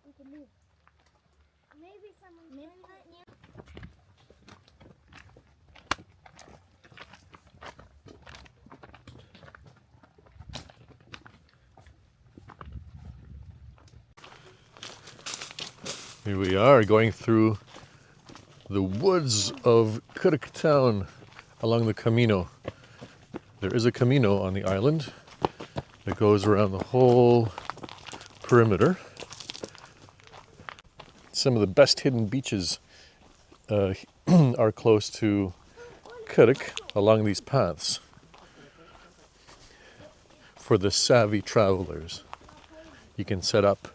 We can move. Maybe someone Here we are going through the woods of Cutic town along the Camino. There is a Camino on the island that goes around the whole perimeter. Some of the best hidden beaches are close to Cutic along these paths for the savvy travelers. You can set up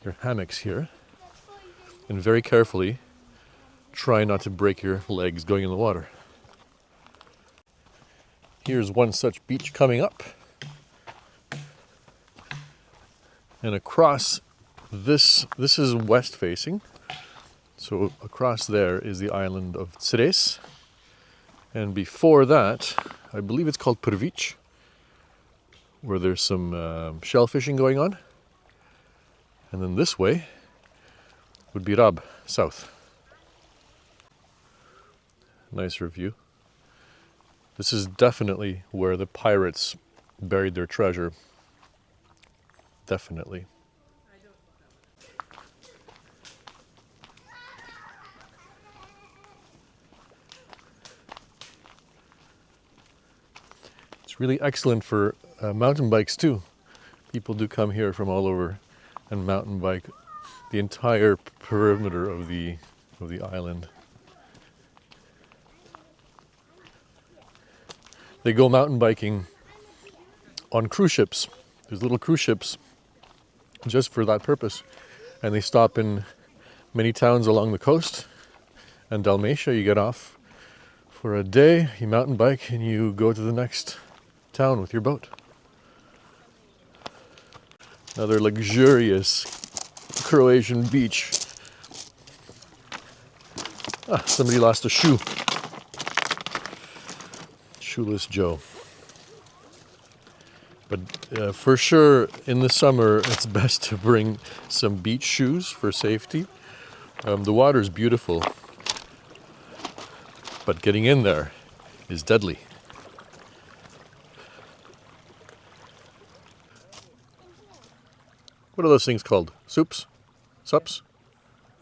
your hammocks here and very carefully try not to break your legs going in the water. Here's one such beach coming up. And across this is west facing. So across there is the island of Ceres. And before that, I believe it's called Periphery, where there's some shell fishing going on. And then this way would be Rab, south. Nicer view. This is definitely where the pirates buried their treasure. Definitely. It's really excellent for mountain bikes too. People do come here from all over and mountain bike the entire perimeter of the island. They go mountain biking on cruise ships. There's little cruise ships just for that purpose. And they stop in many towns along the coast. And Dalmatia, you get off for a day, you mountain bike, and you go to the next town with your boat. Another luxurious Croatian beach. Somebody lost a shoe. Shoeless Joe. But for sure, in the summer, it's best to bring some beach shoes for safety. The water's beautiful, but getting in there is deadly. What are those things called? Soups? Sups?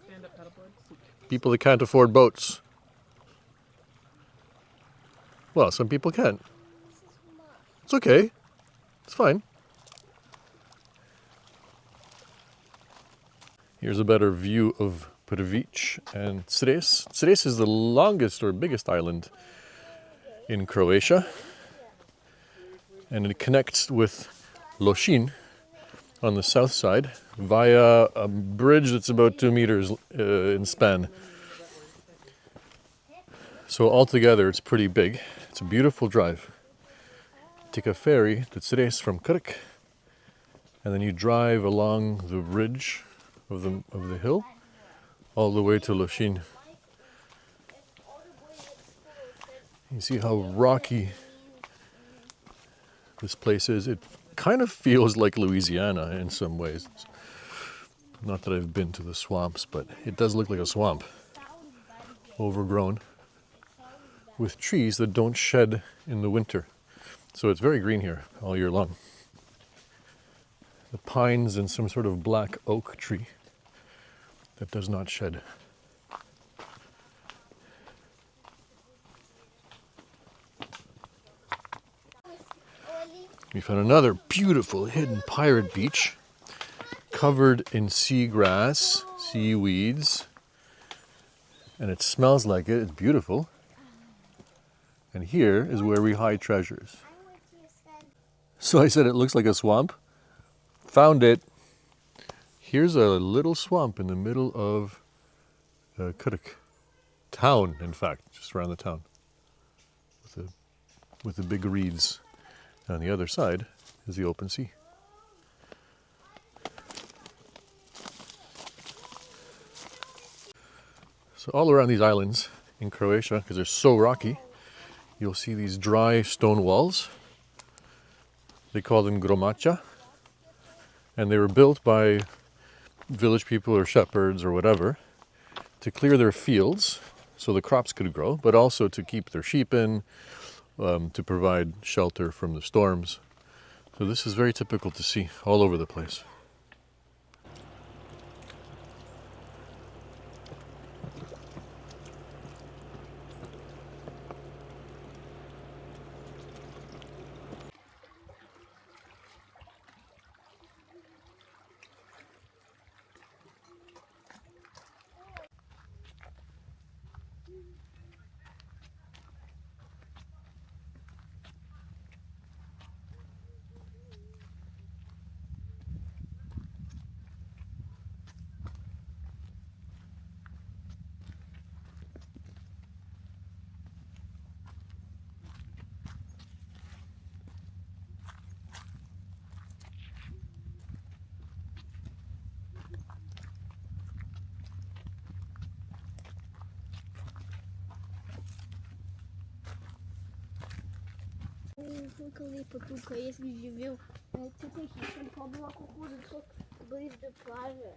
Stand-up paddleboard. People that can't afford boats. Well, some people can't. It's okay. It's fine. Here's a better view of Prvić and Cres. Cres is the longest or biggest island in Croatia. And it connects with Lošinj on the south side via a bridge that's about 2 meters in span. So altogether it's pretty big. It's a beautiful drive. Take a ferry to Cres from Cutic, and then you drive along the ridge of the hill all the way to Lošinj. You see how rocky this place is. It kind of feels like Louisiana in some ways. Not that I've been to the swamps, but it does look like a swamp. Overgrown with trees that don't shed in the winter. So it's very green here all year long. The pines and some sort of black oak tree that does not shed. We found another beautiful hidden pirate beach covered in seagrass, seaweeds, and it smells like it. It's beautiful. And here is where we hide treasures. So I said it looks like a swamp. Found it. Here's a little swamp in the middle of Cutic town, in fact, just around the town, with the big reeds. On the other side is the open sea. So all around these islands in Croatia, because they're so rocky, you'll see these dry stone walls. They call them gromaća, and they were built by village people or shepherds or whatever to clear their fields so the crops could grow, but also to keep their sheep in, to provide shelter from the storms. So this is very typical to see all over the place. Tylko jest gdzie żył. Tutaj to była kukurydza, to bliżej plaży.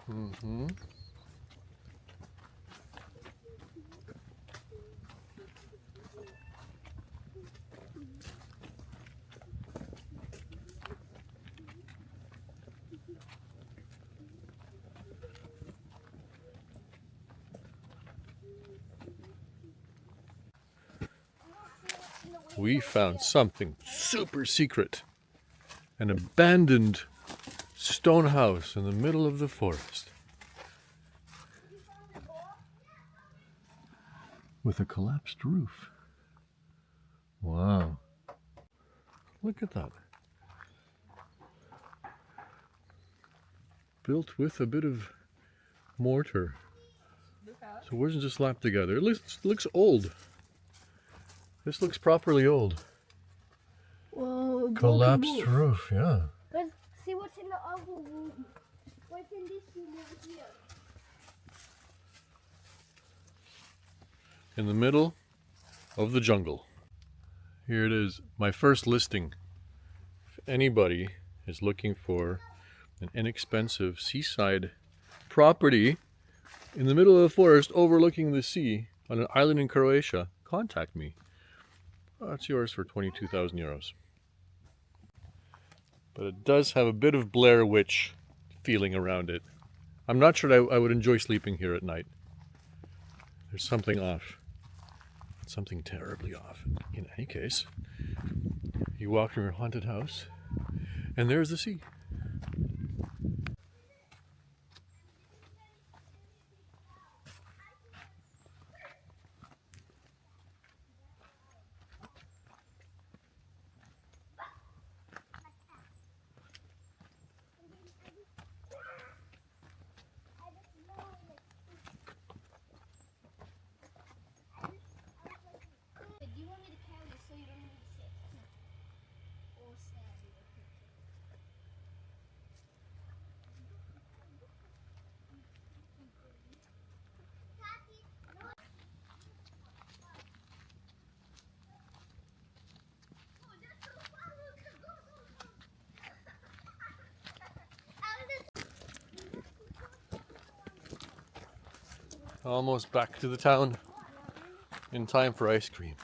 We found something super secret. An abandoned stone house in the middle of the forest. With a collapsed roof. Wow. Look at that. Built with a bit of mortar. So it wasn't just slapped together. It looks old. This looks properly old. Whoa, Collapsed roof, yeah. Let's see what's in the other room. What's in this room over here? In the middle of the jungle. Here it is, my first listing. If anybody is looking for an inexpensive seaside property in the middle of the forest overlooking the sea on an island in Croatia, contact me. It's yours for 22,000 euros. But it does have a bit of Blair Witch feeling around it. I'm not sure I would enjoy sleeping here at night. There's something off. Something terribly off. In any case, you walk from your haunted house, and there's the sea. Do you want me to carry this so you don't need to sit? Or stand? Almost back to the town in time for ice cream.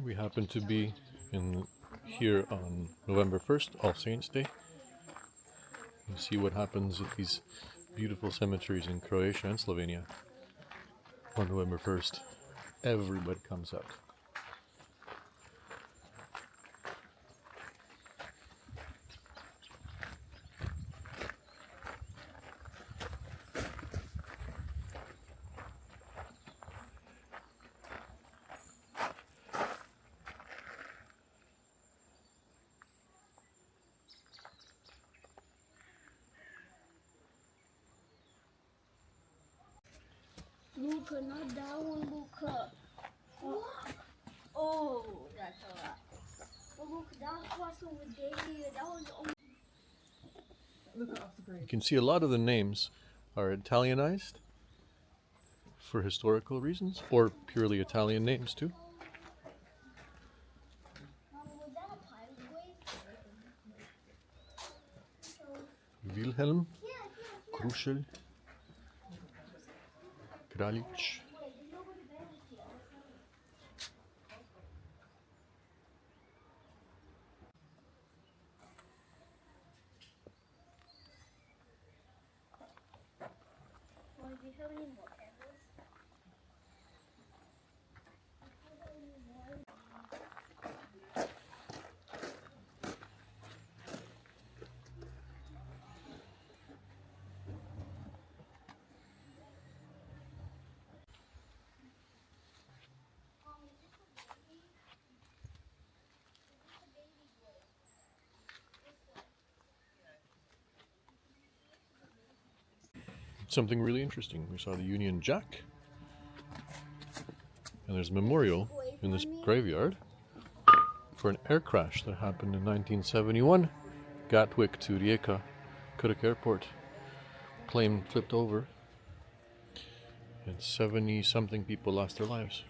We happen to be here on November 1st, All Saints Day. You see what happens at these beautiful cemeteries in Croatia and Slovenia on November 1st. Everybody comes out. Luca, not that one, Luca. Oh, that's a lot. Oh, look, that was over there. That was over. Look off the You bridge. can see a lot of the names are Italianized for historical reasons or purely Italian names too. Mom, was that a pirate wave? Wilhelm, Kruschel, Kralic. Well, do you have any more candles? Something really interesting. We saw the Union Jack, and there's a memorial in this graveyard for an air crash that happened in 1971. Gatwick to Rijeka, Kuruk Airport. Plane flipped over, and 70 something people lost their lives.